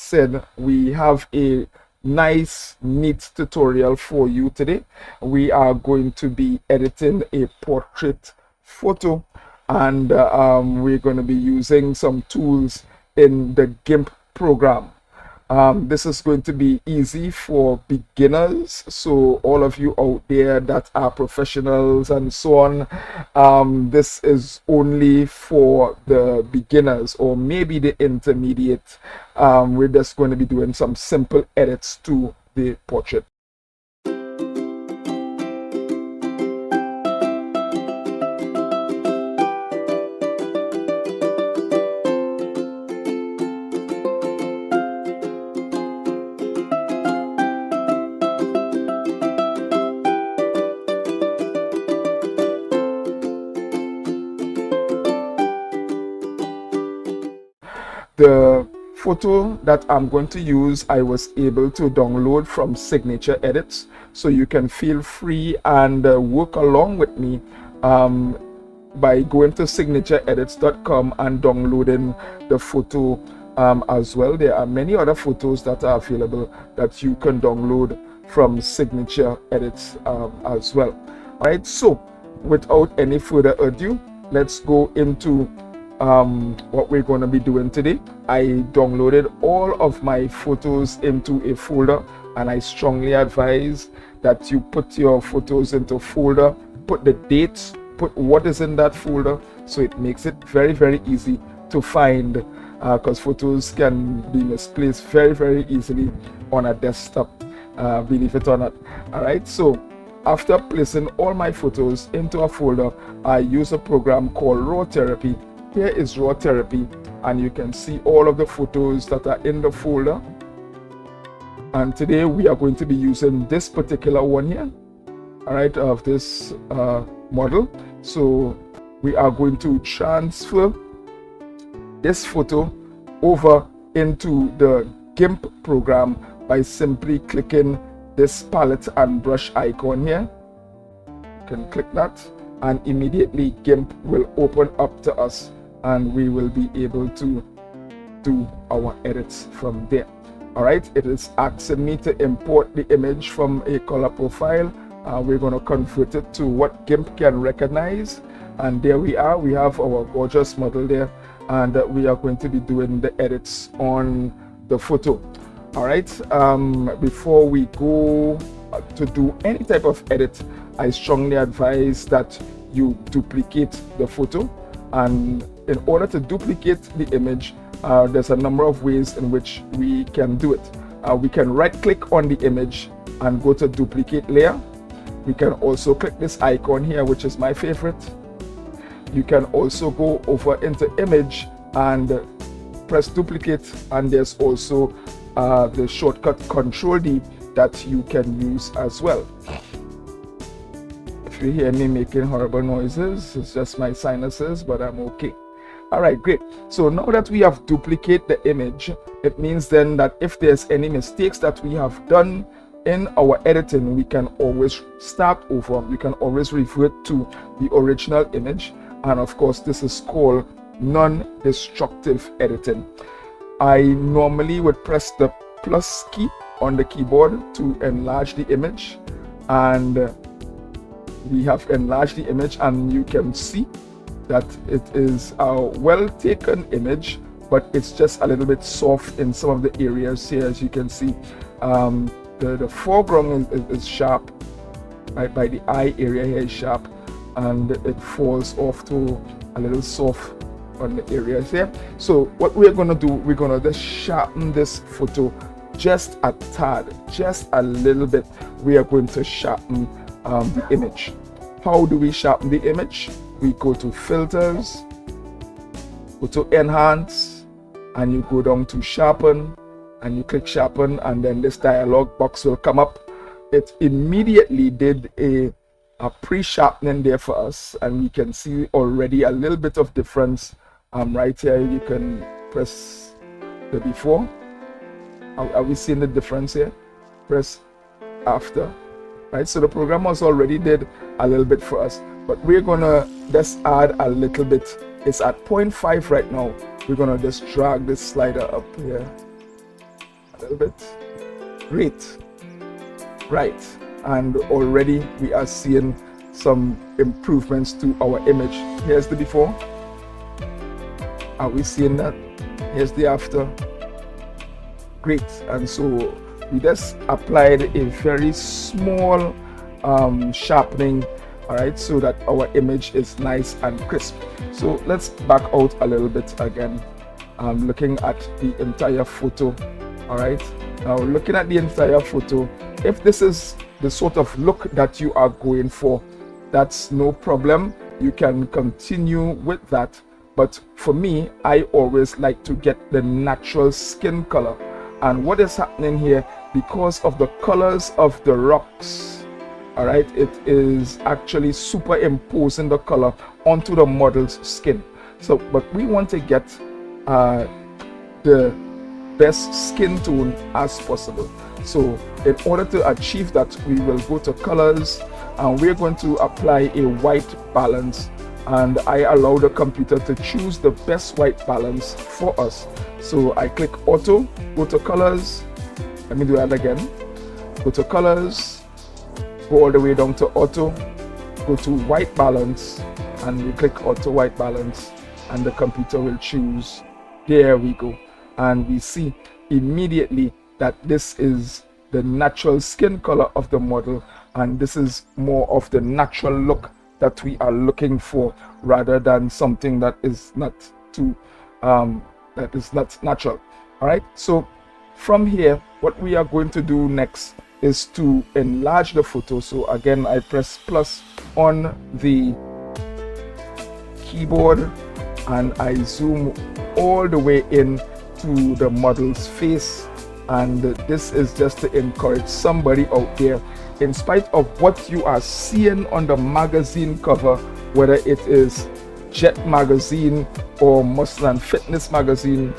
said, we have a nice, neat tutorial for you today. We are going to be editing a portrait photo, and we're going to be using some tools in the Gimp program. This is going to be easy for beginners, so all of you out there that are professionals and so on, this is only for the beginners or maybe the intermediate. We're just going to be doing some simple edits to the portrait. The photo that I'm going to use, I was able to download from Signature Edits, so you can feel free and work along with me by going to signatureedits.com and downloading the photo as well. There are many other photos that are available that you can download from Signature Edits as well. All right, so without any further ado, let's go into what we're going to be doing today. I downloaded all of my photos into a folder, and I strongly advise that you put your photos into a folder, put the dates, put what is in that folder, so it makes it very, very easy to find, because photos can be misplaced very, very easily on a desktop, believe it or not. All right, so after placing all my photos into a folder, I use a program called Raw Therapy. Here is Raw Therapy, and you can see all of the photos that are in the folder. And today we are going to be using this particular one here, all right, of this model. So we are going to transfer this photo over into the Gimp program by simply clicking this palette and brush icon here. You can click that, and immediately Gimp will open up to us, and we will be able to do our edits from there. All right, it is asking me to import the image from a color profile. We're going to convert it to what Gimp can recognize, and there we are. We have our gorgeous model there, and we are going to be doing the edits on the photo. All right, before we go to do any type of edit, I strongly advise that you duplicate the photo. And in order to duplicate the image, there's a number of ways in which we can do it. We can right click on the image and go to duplicate layer. We can also click this icon here, which is my favorite. You can also go over into image and press duplicate, and there's also the shortcut Control D that you can use as well. If you hear me making horrible noises, it's just my sinuses, but I'm okay. All right, great. So now that we have duplicated the image, it means then that if there's any mistakes that we have done in our editing, we can always start over. We can always revert to the original image. And of course, this is called non-destructive editing. I normally would press the plus key on the keyboard to enlarge the image, and we have enlarged the image, and you can see that it is a well taken image, but it's just a little bit soft in some of the areas here. As you can see, the foreground is sharp, right, by the eye area here is sharp, and it falls off to a little soft on the areas here. So what we're going to do, we're going to just sharpen this photo just a tad, just a little bit. We are going to sharpen the image. How do we sharpen the image? We go to filters, go to enhance, and you go down to sharpen, and you click sharpen, and then this dialog box will come up. It immediately did a pre-sharpening there for us, and we can see already a little bit of difference. Right here you can press the before. Are we seeing the difference here? Press after. Right, so the program has already did a little bit for us, but we're gonna just add a little bit. It's at 0.5 right now. We're gonna just drag this slider up here little bit. Great. Right. And already we are seeing some improvements to our image. Here's the before. Are we seeing that? Here's the after. Great. And so we just applied a very small sharpening, all right, so that our image is nice and crisp. So let's back out a little bit again. Looking at the entire photo. All right, now looking at the entire photo, if this is the sort of look that you are going for, that's no problem. You can continue with that. But for me, I always like to get the natural skin color. And what is happening here, because of the colors of the rocks, all right, it is actually superimposing the color onto the model's skin. So, but we want to get the best skin tone as possible. So in order to achieve that, we will go to colors and we're going to apply a white balance, and I allow the computer to choose the best white balance for us. So I click auto, go to colors. Let me do that again. Go to colors, go all the way down to auto, go to white balance, and we click auto white balance, and the computer will choose. There we go. And we see immediately that this is the natural skin color of the model, and this is more of the natural look that we are looking for, rather than something that is not too that is not natural. All right, so from here, what we are going to do next is to enlarge the photo. So again, I press plus on the keyboard and I zoom all the way in to the model's face, and this is just to encourage somebody out there, in spite of what you are seeing on the magazine cover, whether it is Jet magazine or Muscle & Fitness magazine,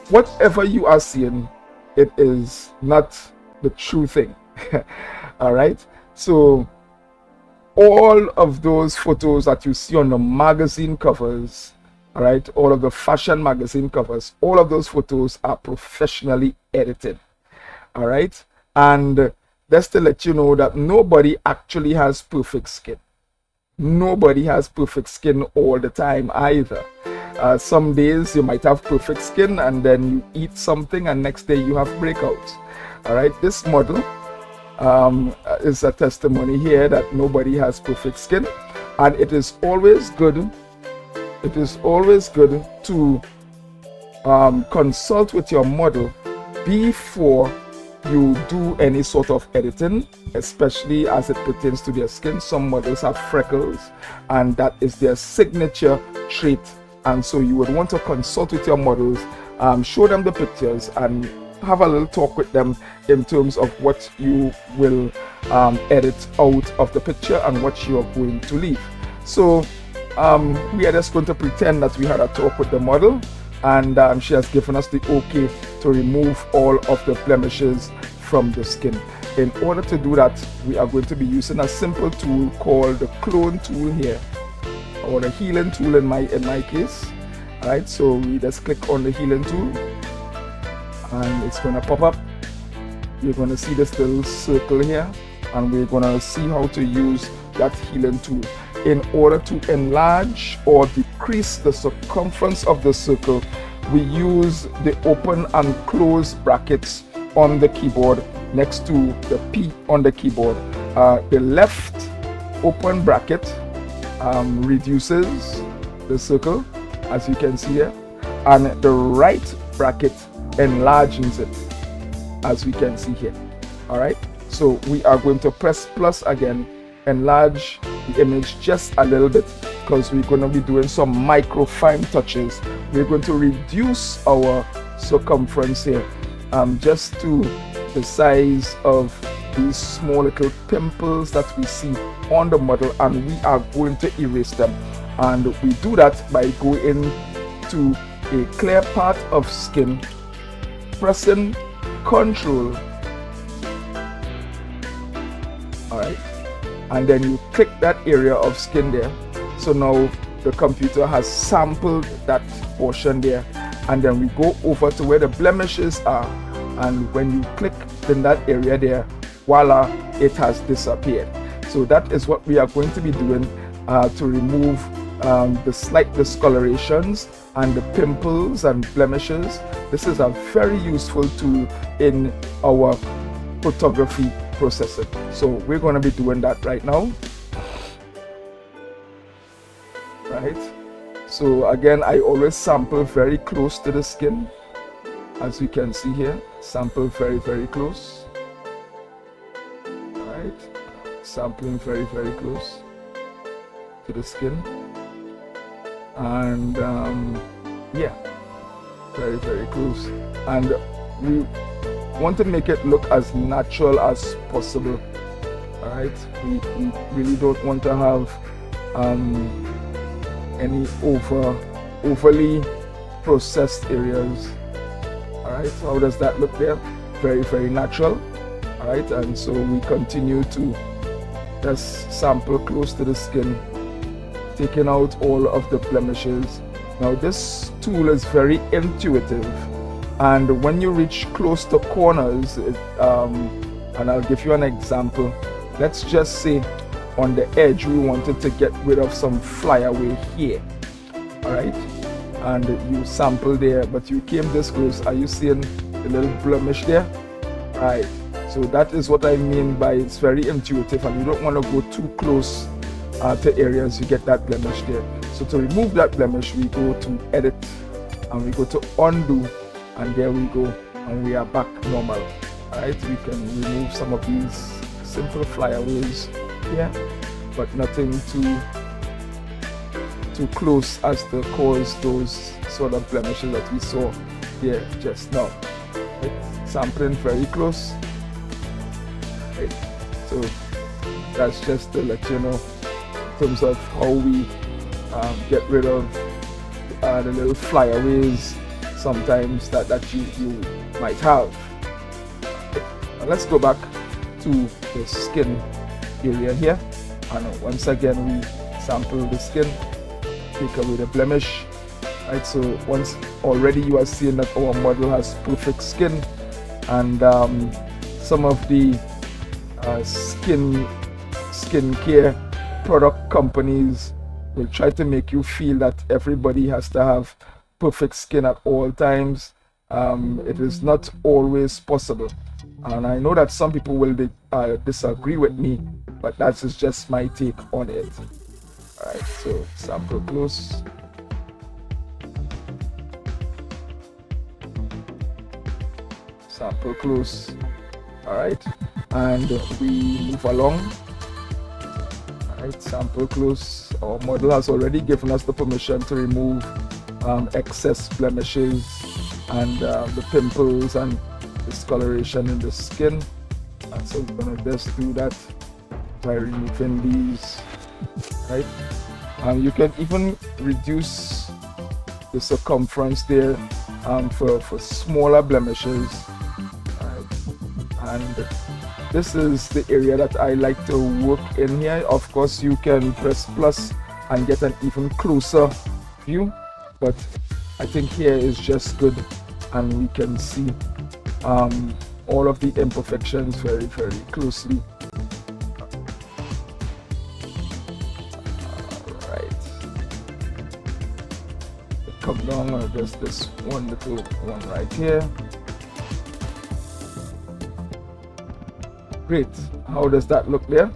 whatever you are seeing, it is not the true thing. All right, so all of those photos that you see on the magazine covers, all right, all of the fashion magazine covers, all of those photos are professionally edited. All right, and just to let you know that nobody actually has perfect skin. Nobody has perfect skin all the time either. Some days you might have perfect skin and then you eat something and next day you have breakouts. All right, this model is a testimony here that nobody has perfect skin, and it is always good. It is always good to consult with your model before you do any sort of editing, especially as it pertains to their skin. Some models have freckles, and that is their signature trait. And so you would want to consult with your models, show them the pictures, and have a little talk with them in terms of what you will edit out of the picture and what you are going to leave. So we are just going to pretend that we had a talk with the model, and she has given us the okay to remove all of the blemishes from the skin. In order to do that, we are going to be using a simple tool called the clone tool here, or the healing tool in my case. All right, so we just click on the healing tool and it's going to pop up. You're going to see this little circle here, and we're going to see how to use that healing tool. In order to enlarge or decrease the circumference of the circle, we use the open and close brackets on the keyboard next to the P on the keyboard. The left open bracket reduces the circle, as you can see here, and the right bracket enlarges it, as we can see here. All right, so we are going to press plus again, enlarge the image just a little bit, because we're going to be doing some micro fine touches. We're going to reduce our circumference here just to the size of these small little pimples that we see on the model, and we are going to erase them. And we do that by going to a clear part of skin, pressing Control, all right, and then you click that area of skin there. So now the computer has sampled that portion there, and then we go over to where the blemishes are, and when you click in that area there, voila, it has disappeared. So that is what we are going to be doing to remove the slight discolorations and the pimples and blemishes. This is a very useful tool in our photography processing. So we're going to be doing that right now. Right. So again, I always sample very close to the skin. As you can see here, sample very, very close. Right. Sampling very, very close to the skin. And yeah, very, very close. And we want to make it look as natural as possible. All right. We really don't want to have any overly processed areas. All right, so how does that look there? Very, very natural. All right, and so we continue to just sample close to the skin, taking out all of the blemishes. Now this tool is very intuitive, and when you reach close to corners, and I'll give you an example. Let's just say on the edge we wanted to get rid of some flyaway here. All right, and you sample there, but you came this close. Are you seeing the little blemish there? Right, so that is what I mean by it's very intuitive, and you don't want to go too close to areas you get that blemish there. So to remove that blemish, we go to edit and we go to undo, and there we go, and we are back normal. All right, we can remove some of these simple flyaways here, but nothing too close as to cause those sort of blemishes that we saw here just now. Right. Sampling very close. Right. So that's just to let you know in terms of how we get rid of the little flyaways sometimes that you might have. Okay. Now let's go back to the skin area here, and once again we sample the skin, take away the blemish. Right, so once already you are seeing that our model has perfect skin, and some of the skincare product companies will try to make you feel that everybody has to have perfect skin at all times. It is not always possible, and I know that some people will disagree with me, but that is just my take on it. All right, so sample close. Sample close. All right, and we move along. All right, sample close. Our model has already given us the permission to remove excess blemishes and the pimples and discoloration in the skin, and so we're gonna just do that by removing these. Right, you can even reduce the circumference there for smaller blemishes. Right. And this is the area that I like to work in here. Of course, you can press plus and get an even closer view, but I think here is just good, and we can see all of the imperfections very, very closely. Come down, or just this one little one right here. Great. How does that look there?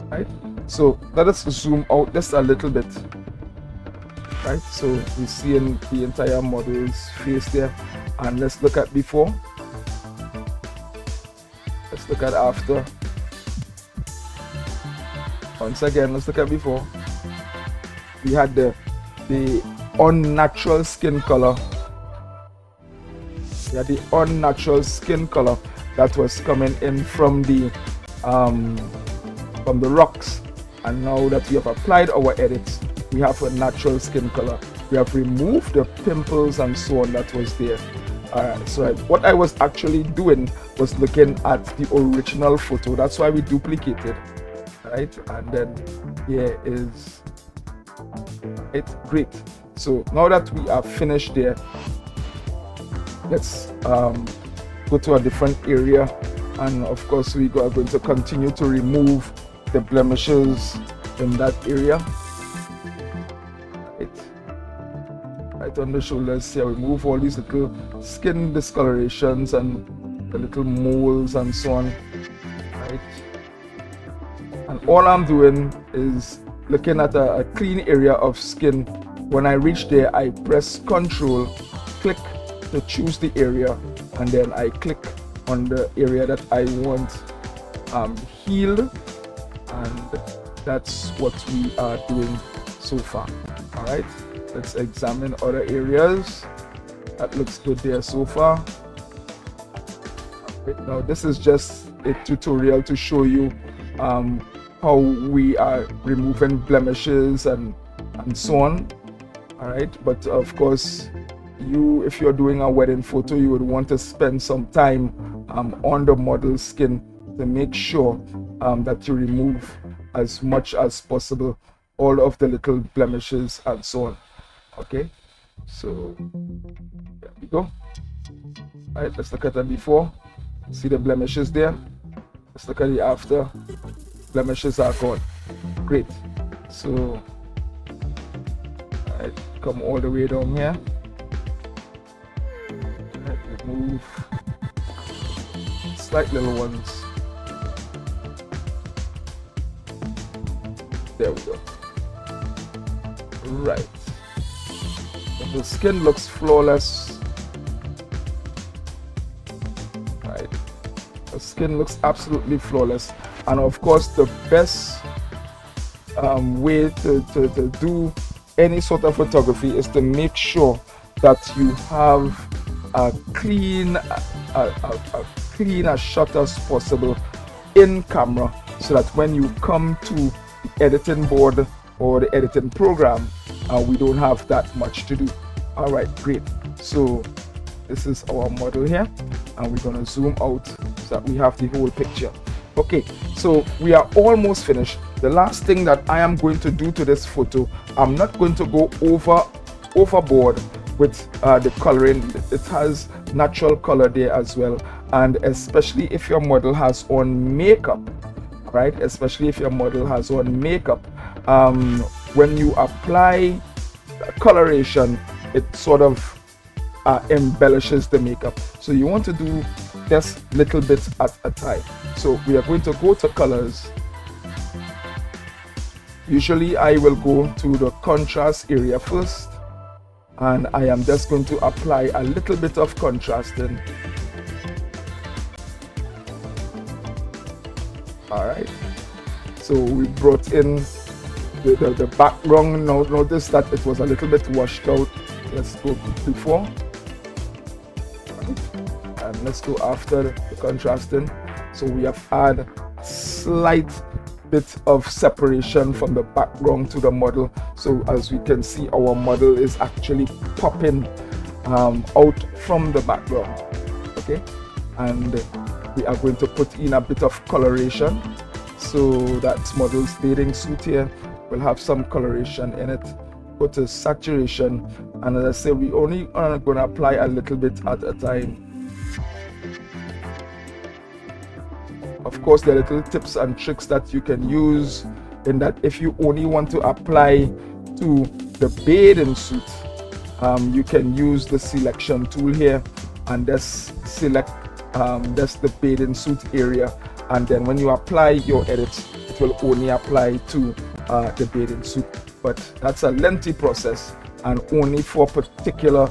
Right. So let us zoom out just a little bit. Right. So we're seeing the entire model's face there, and let's look at before. Let's look at after. Once again, let's look at before. We had the unnatural skin color. Yeah, the unnatural skin color that was coming in from the rocks, and now that we have applied our edits, we have a natural skin color. We have removed the pimples and so on that was there. Alright, so what I was actually doing was looking at the original photo. That's why we duplicated. Right, and then here is It's great. So now that we are finished there, let's go to a different area, and of course we are going to continue to remove the blemishes in that area. Right on the shoulders here, remove all these little skin discolorations and the little moles and so on. Right, and all I'm doing is looking at a clean area of skin. When I reach there, I press Control, click to choose the area, and then I click on the area that I want healed, and that's what we are doing so far. All right, let's examine other areas. That looks good there so far. Right, now this is just a tutorial to show you how we are removing blemishes and so on. All right, but of course, if you're doing a wedding photo, you would want to spend some time on the model's skin to make sure that you remove as much as possible all of the little blemishes and so on. Okay, so there we go. All right, let's look at the before. See the blemishes there. Let's look at the after. Blemishes are gone. Great. So right, come all the way down here. Right, remove slight little ones. There we go. Right. And the skin looks flawless. Right. The skin looks absolutely flawless. And of course, the best way to do any sort of photography is to make sure that you have a clean as shot as possible in camera, so that when you come to the editing board or the editing program, we don't have that much to do. All right, great. So this is our model here, and we're going to zoom out so that we have the whole picture. Okay, so we are almost finished. The last thing that I am going to do to this photo, I'm not going to go overboard with the coloring. It has natural color there as well, and especially if your model has on makeup, right? Especially if your model has on makeup, when you apply coloration, it sort of embellishes the makeup. So you want to do just little bits at a time. So we are going to go to colors. Usually I will go to the contrast area first, and I am just going to apply a little bit of contrasting. All right, so we brought in the background. Now notice that it was a little bit washed out. Let's go before, and let's go after the contrasting. So we have had a slight bit of separation from the background to the model. So as we can see, our model is actually popping out from the background. Okay, and we are going to put in a bit of coloration, so that model's bathing suit here will have some coloration in it. Go to saturation, and as I say, we only are going to apply a little bit at a time. Of course, there are little tips and tricks that you can use, in that if you only want to apply to the bathing suit, you can use the selection tool here and just select just the bathing suit area, and then when you apply your edits, it will only apply to the bathing suit. But that's a lengthy process, and only for particular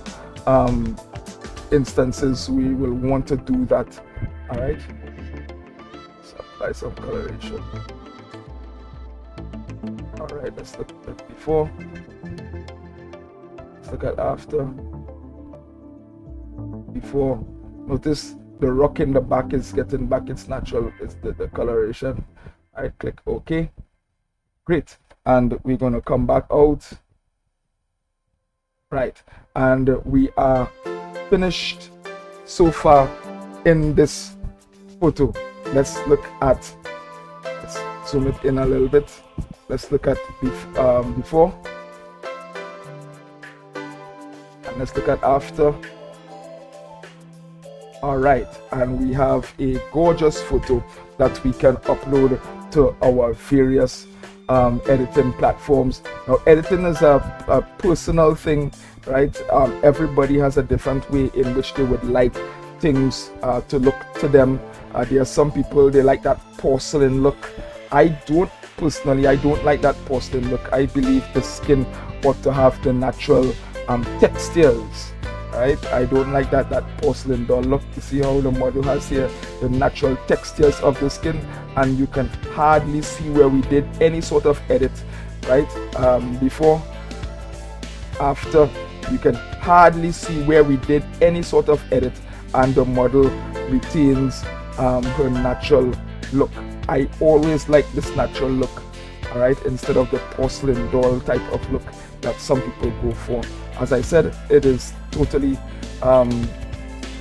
instances we will want to do that. All right, so apply some coloration. All right, let's look at before, let's look at after. Before, notice the rock in the back is getting back its natural, it's the coloration. I click OK. Great, and we're going to come back out. Right, and we are finished so far in this photo. Let's look at, let's zoom it in a little bit. Let's look at before. And let's look at after. All right, and we have a gorgeous photo that we can upload to our various editing platforms. Now, editing is a personal thing, right? Everybody has a different way in which they would like things to look to them. There are some people, they like that porcelain look. I don't personally, I don't like that porcelain look. I believe the skin ought to have the natural textures, right? I don't like that porcelain doll look. You see how the model has here the natural textures of the skin, and you can hardly see where we did any sort of edit, right? Before, after, you can hardly see where we did any sort of edit, and the model retains her natural look. I always like this natural look, all right, instead of the porcelain doll type of look that some people go for. As I said, it is totally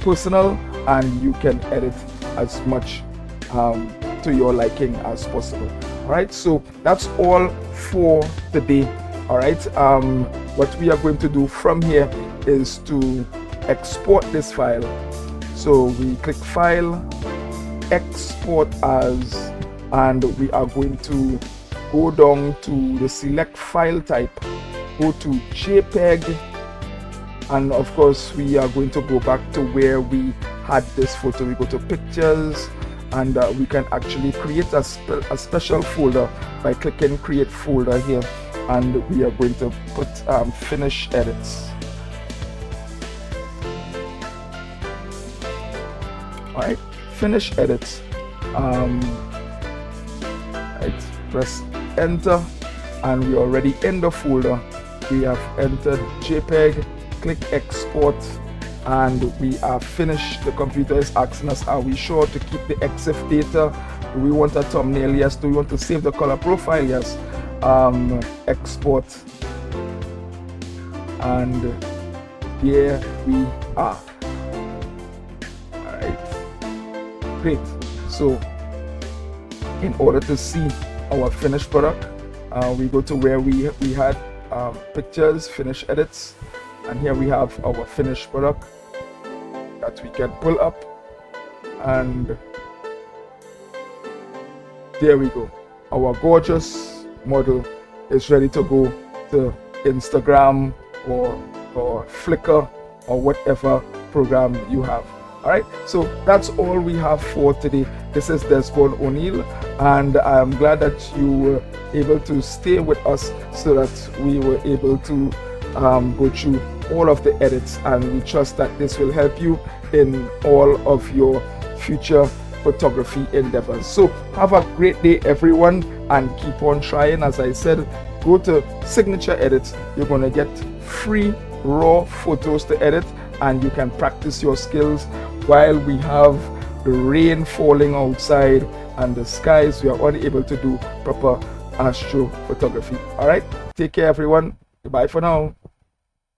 personal, and you can edit as much to your liking as possible. All right, so that's all for today. All right, what we are going to do from here is to export this file. So we click File, Export As, and we are going to go down to the select file type, go to JPEG, and of course we are going to go back to where we had this photo. We go to Pictures, and we can actually create a special folder by clicking Create Folder here, and we are going to put Finish Edits. All right, Finish Edits. Right, press Enter, and we're already in the folder. We have entered JPEG, click Export, and we are finished. The computer is asking us, are we sure to keep the EXIF data? Do we want a thumbnail? Yes. Do we want to save the color profile? Yes. Export, and here we are. All right, great. So in order to see our finished product, we go to where we had Pictures, Finish Edits, and here we have our finished product that we can pull up, and there we go. Our gorgeous model is ready to go to Instagram or Flickr or whatever program you have. All right, so that's all we have for today. This is Desmond O'Neill, and I'm glad that you were able to stay with us so that we were able to go through all of the edits, and we trust that this will help you in all of your future photography endeavors. So have a great day, everyone, and keep on trying. As I said, go to Signature Edits. You're going to get free raw photos to edit, and you can practice your skills while we have the rain falling outside and the skies. We are unable to do proper astrophotography. All right, take care, everyone. Goodbye for now.